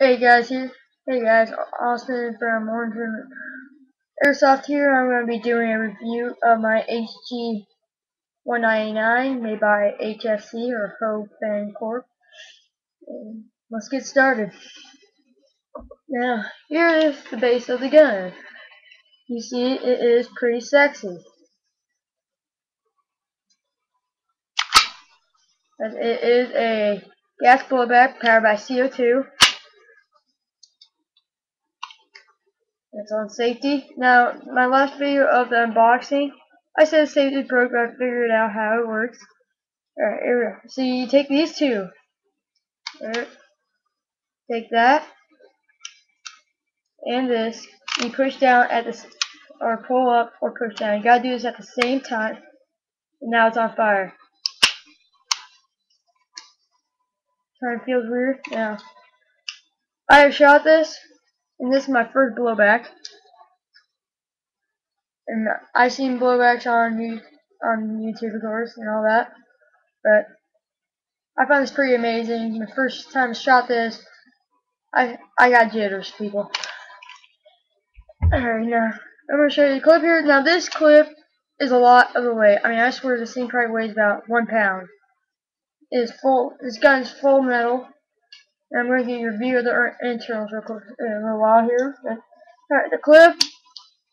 Hey guys, Austin from Orange Airsoft here. I'm going to be doing a review of my HG-199 made by HFC or Ho Fan Corp. Let's get started. Now, here is the base of the gun. You see, it is pretty sexy. As it is a gas blowback powered by CO2. It's on safety. Now, my last video of the unboxing, I said safety broke, but I figured out how it works. Alright, here we go. So you take these two. Right, take that and this. You push down at the or pull up or push down. You gotta do this at the same time. And now it's on fire. Kind of feels weird. Now, I have shot this, and this is my first blowback. And I've seen blowbacks on YouTube, of course, and all that. But I found this pretty amazing. The first time I shot this, I got jitters, people. Alright, now I'm gonna show you the clip here. Now this clip is a lot of the weight. I mean, I swear this thing probably weighs about 1 pound. It is full. This gun is full metal. And I'm going to give you a review of the internals real quick in a little while here. Alright, the clip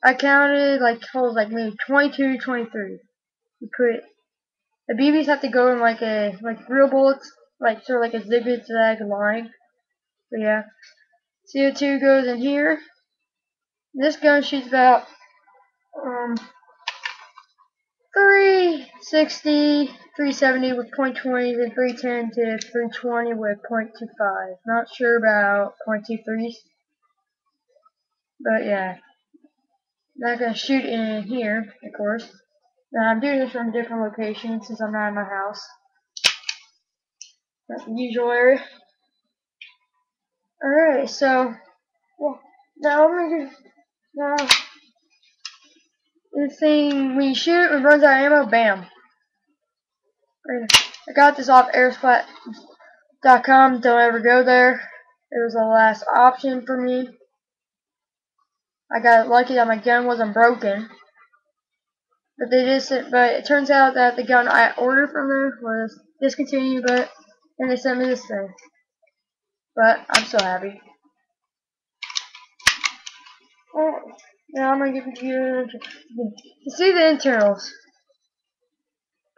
I counted holes like maybe 22, 23. You put the BBs have to go in like real bullets, like sort of like a zigzag line. But yeah, CO2 goes in here. This gun shoots about 360, 370 with .20s and 310 to 320 with .25. Not sure about .23s, but yeah, not gonna shoot in here, of course. Now I'm doing this from a different location since I'm not in my house. Not the usual area. Alright, so now I'm gonna now this thing when you shoot it, it runs out of ammo, bam. I got this off Airsoft.com. Don't ever go there. It was the last option for me. I got lucky that my gun wasn't broken. But it turns out that the gun I ordered from them was discontinued, and they sent me this thing. But I'm so happy. Alright, now I'm gonna give you to see the internals.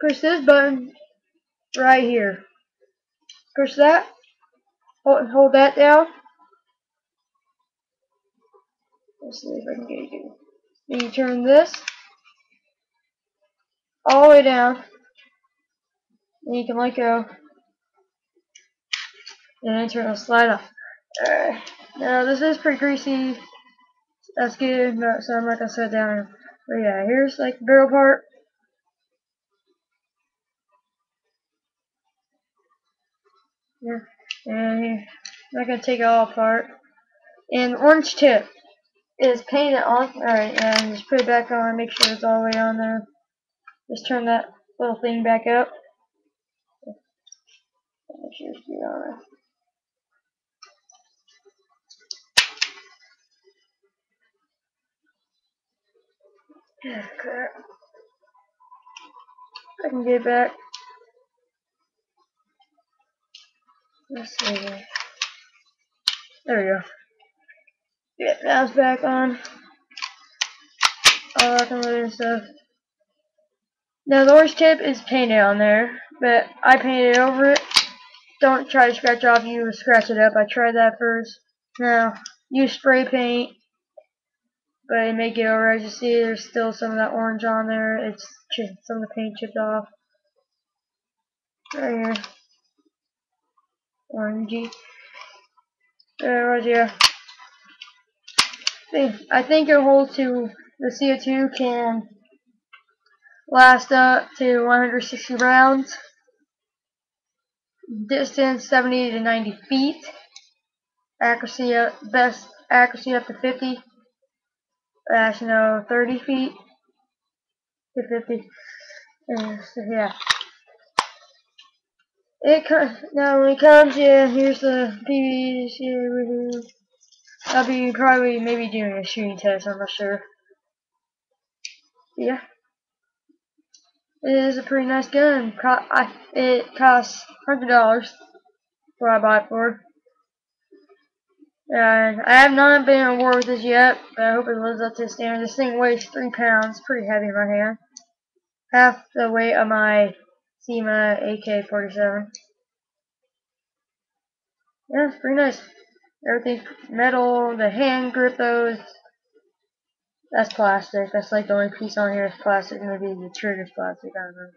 Push this button right here. Push that. Hold that down. Let's see if I can get you. Then you turn this all the way down. And you can let go. And then turn the slide off. Alright. Now this is pretty greasy. That's good, so I'm not gonna set it down. But yeah, here's like the barrel part. Yeah. And here. I'm not gonna take it all apart. And the orange tip is painted on. Alright, and just put it back on, make sure it's all the way on there. Just turn that little thing back up. Make sure it's on there. Yeah, crap. I can get it back. Let's see. There we go. Yeah, now it's back on. All I can load and stuff. Now the orange tip is painted on there, but I painted over it. Don't try to scratch off, you scratch it up. I tried that first. Now, use spray paint, but it may get over. As you see, there's still some of that orange on there. It's some of the paint chipped off. Right here. Orangey. Right here. I think it holds to the CO2 can last up to 160 rounds. Distance 70 to 90 feet. Accuracy best accuracy up to 50. Actually, no, 30 feet to 50. So, yeah. Now when it comes, yeah, here's the PVC. I'll be probably maybe doing a shooting test, I'm not sure. Yeah, it is a pretty nice gun. It costs $100 what I bought it for. And I have not been in war with this yet, but I hope it lives up to the standard. This thing weighs 3 pounds, pretty heavy in my hand. Half the weight of my SEMA AK-47. Yeah, it's pretty nice. Everything's metal, the hand grip though, that's plastic. That's like the only piece on here is plastic. Maybe the trigger's plastic, I don't know.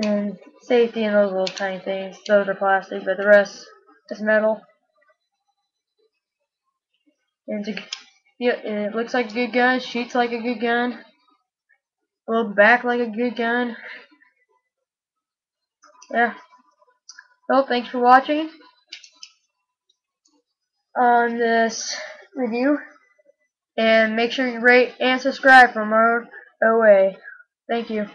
Okay. And safety and those little tiny things, those are plastic, but the rest is metal. And yeah, it looks like a good gun, shoots like a good gun, will back like a good gun. Yeah. Well, thanks for watching on this review. And make sure you rate and subscribe for more OA. Thank you.